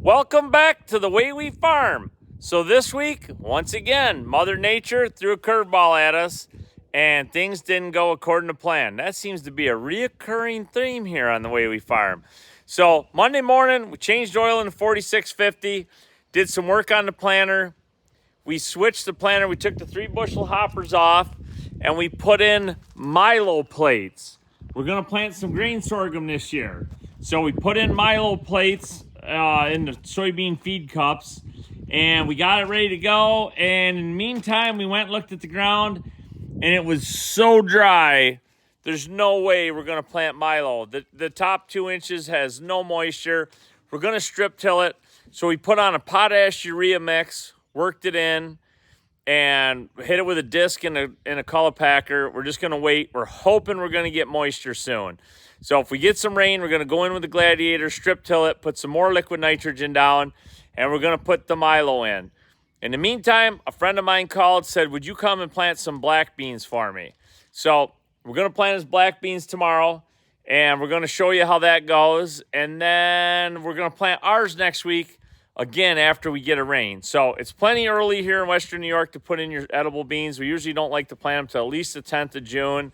Welcome back to the way we farm. So this week, once again, Mother Nature threw a curveball at us and things didn't go according to plan. That seems to be a reoccurring theme here on the way we farm. So Monday morning, we changed oil in 4650, did some work on the planter. We switched the planter. We took the 3-bushel hoppers off and we put in Milo plates. We're going to plant some grain sorghum this year. So we put in Milo plates in the soybean feed cups, and we got it ready to go. And in the meantime, we went and looked at the ground, and it was so dry. There's no way we're going to plant Milo. The top 2 inches has no moisture. We're going to strip till it. So we put on a potash urea mix, worked it in, and hit it with a disc in a color packer. We're just going to wait. We're hoping we're going to get moisture soon. So if we get some rain, we're going to go in with the Gladiator, strip till it, put some more liquid nitrogen down, and we're going to put the Milo in. In the meantime, a friend of mine called, said, would you come and plant some black beans for me? So we're going to plant his black beans tomorrow, and we're going to show you how that goes. And then we're going to plant ours next week, again, after we get a rain. So it's plenty early here in Western New York to put in your edible beans. We usually don't like to plant them till at least the 10th of June.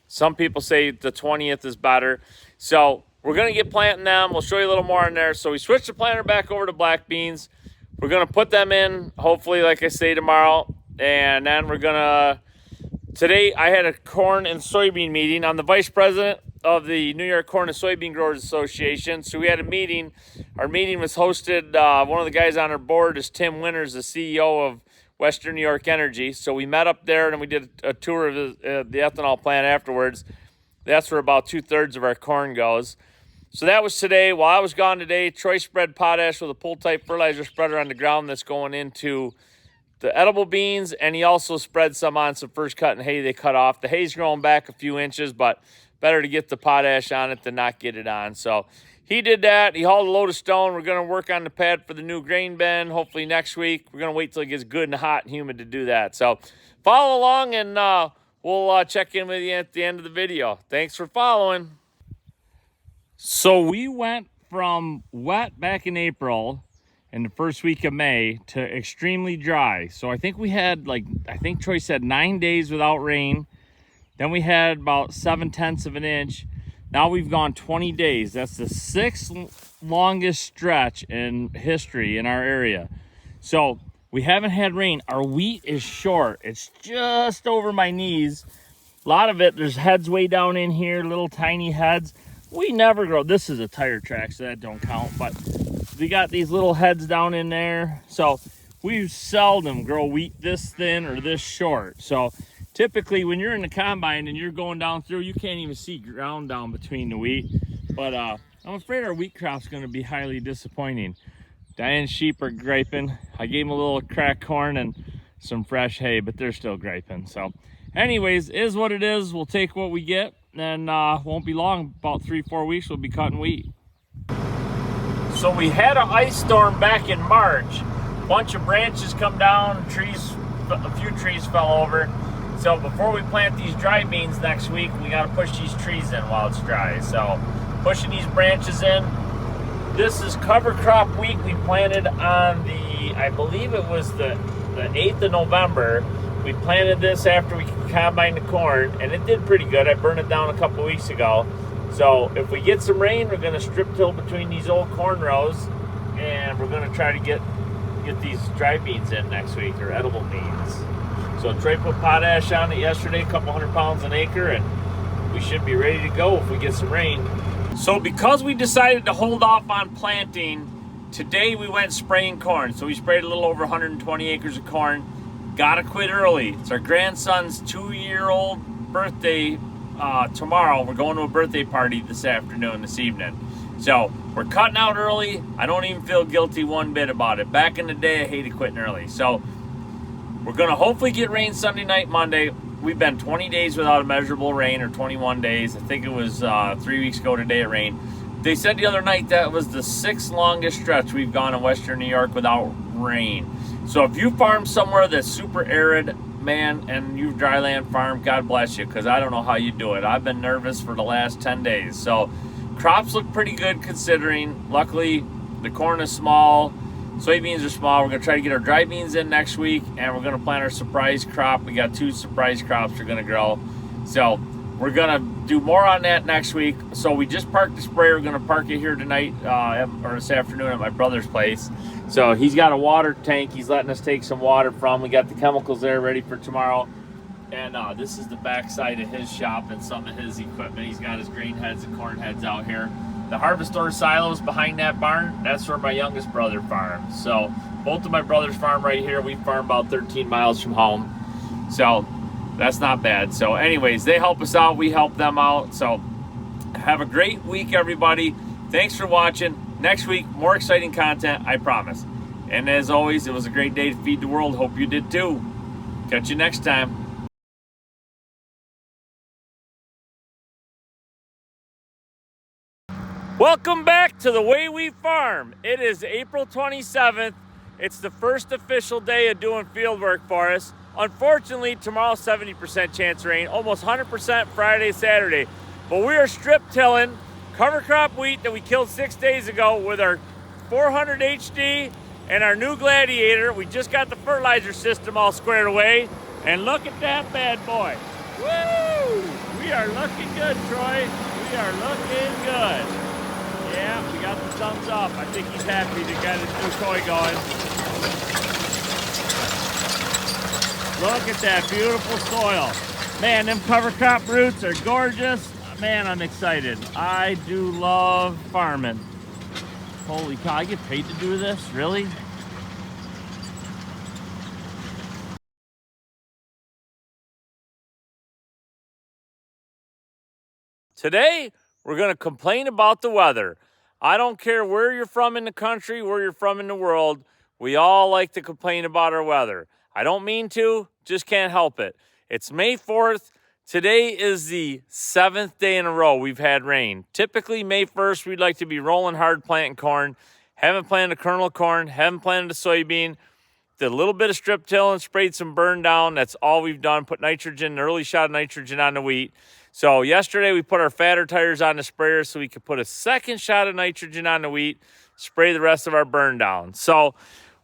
Some people say the 20th is better. So we're going to get planting them. We'll show you a little more in there. So we switched the planter back over to black beans. We're going to put them in, hopefully, like I say, tomorrow. And then we're going to... Today, I had a corn and soybean meeting. I'm the vice president of the New York Corn and Soybean Growers Association. So we had a meeting. Our meeting was hosted. One of the guys on our board is Tim Winters, the CEO of Western New York Energy. So we met up there and we did a tour of the ethanol plant afterwards. That's where about 2/3 of our corn goes. So that was today. While I was gone today, Troy spread potash with a pull-type fertilizer spreader on the ground that's going into the edible beans, and he also spread some on some first cut and hay they cut off. The hay's growing back a few inches, but better to get the potash on it than not get it on. So he did that. He hauled a load of stone. We're going to work on the pad for the new grain bin, hopefully next week. We're going to wait till it gets good and hot and humid to do that. So follow along, and we'll check in with you at the end of the video. Thanks for following. So we went from wet back in April in the first week of May to extremely dry. So I think we had, I think Troy said 9 days without rain. Then we had about 7/10 of an inch. Now we've gone 20 days. That's the 6th longest stretch in history in our area. So we haven't had rain. Our wheat is short. It's just over my knees. A lot of it, there's heads way down in here, little tiny heads. We never grow. This is a tire track, so that don't count. But we got these little heads down in there. So we seldom grow wheat this thin or this short. So typically, when you're in the combine and you're going down through, you can't even see ground down between the wheat. But I'm afraid our wheat crop's going to be highly disappointing. Diane's sheep are griping. I gave them a little cracked corn and some fresh hay, but they're still griping. So anyways, is what it is. We'll take what we get, and won't be long. About 3-4 weeks, we'll be cutting wheat. So we had an ice storm back in March. A bunch of branches come down, a few trees fell over. So before we plant these dry beans next week, we got to push these trees in while it's dry. So pushing these branches in. This is cover crop wheat we planted on I believe it was the 8th of November. We planted this after we combined the corn, and it did pretty good. I burned it down a couple weeks ago. So if we get some rain, we're going to strip till between these old corn rows, and we're going to try to get these dry beans in next week, or edible beans. So Trey put potash on it yesterday, a couple 100 pounds an acre, and we should be ready to go if we get some rain. So because we decided to hold off on planting, today we went spraying corn. So we sprayed a little over 120 acres of corn. Gotta quit early. It's our grandson's 2-year-old birthday tomorrow. We're going to a birthday party this evening. So we're cutting out early. I don't even feel guilty one bit about it. Back in the day, I hated quitting early. So we're going to hopefully get rain Sunday night, Monday. We've been 20 days without a measurable rain, or 21 days. I think it was 3 weeks ago today it rained. They said the other night that was the 6th longest stretch we've gone in Western New York without rain. So if you farm somewhere that's super arid, man, and you dryland farm, God bless you, because I don't know how you do it. I've been nervous for the last 10 days. So crops look pretty good considering. Luckily, The corn is small. Soybeans are small. We're going to try to get our dry beans in next week, and we're going to plant our surprise crop. We got 2 surprise crops we're going to grow. So we're going to do more on that next week. So we just parked the sprayer. We're going to park it here tonight or this afternoon at my brother's place. So he's got a water tank he's letting us take some water from. We got the chemicals there ready for tomorrow. And this is the back side of his shop and some of his equipment. He's got his grain heads and corn heads out here. The harvestor silos behind that barn, that's where my youngest brother farms. So both of my brothers farm right here. We farm about 13 miles from home. So that's not bad. So anyways, they help us out. We help them out. So have a great week, everybody. Thanks for watching. Next week, more exciting content, I promise. And as always, it was a great day to feed the world. Hope you did too. Catch you next time. Welcome back to The Way We Farm. It is April 27th. It's the first official day of doing field work for us. Unfortunately, tomorrow 70% chance of rain, almost 100% Friday, Saturday. But we are strip tilling cover crop wheat that we killed 6 days ago with our 400 HD and our new Gladiator. We just got the fertilizer system all squared away. And look at that bad boy. Woo! We are looking good, Troy. We are looking good. Yeah, we got the thumbs up. I think he's happy to get his new toy going. Look at that beautiful soil. Man, them cover crop roots are gorgeous. Man, I'm excited. I do love farming. Holy cow, I get paid to do this? Really? Today, we're going to complain about the weather. I don't care where you're from in the country, where you're from in the world. We all like to complain about our weather. I don't mean to, just can't help it. It's May 4th. Today is the 7th day in a row we've had rain. Typically, May 1st, we'd like to be rolling hard planting corn. Haven't planted a kernel of corn, haven't planted a soybean. Did a little bit of strip tilling, sprayed some burn down. That's all we've done. Put nitrogen, an early shot of nitrogen on the wheat. So yesterday we put our fatter tires on the sprayer so we could put a second shot of nitrogen on the wheat, spray the rest of our burn down. So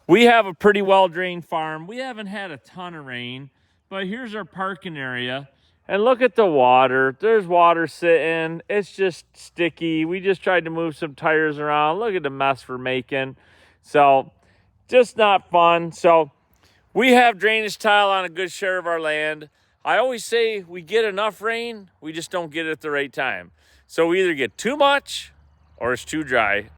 we have a pretty well-drained farm. We haven't had a ton of rain, but here's our parking area. And look at the water. There's water sitting. It's just sticky. We just tried to move some tires around. Look at the mess we're making. So just not fun. So we have drainage tile on a good share of our land. I always say we get enough rain, we just don't get it at the right time. So we either get too much or it's too dry.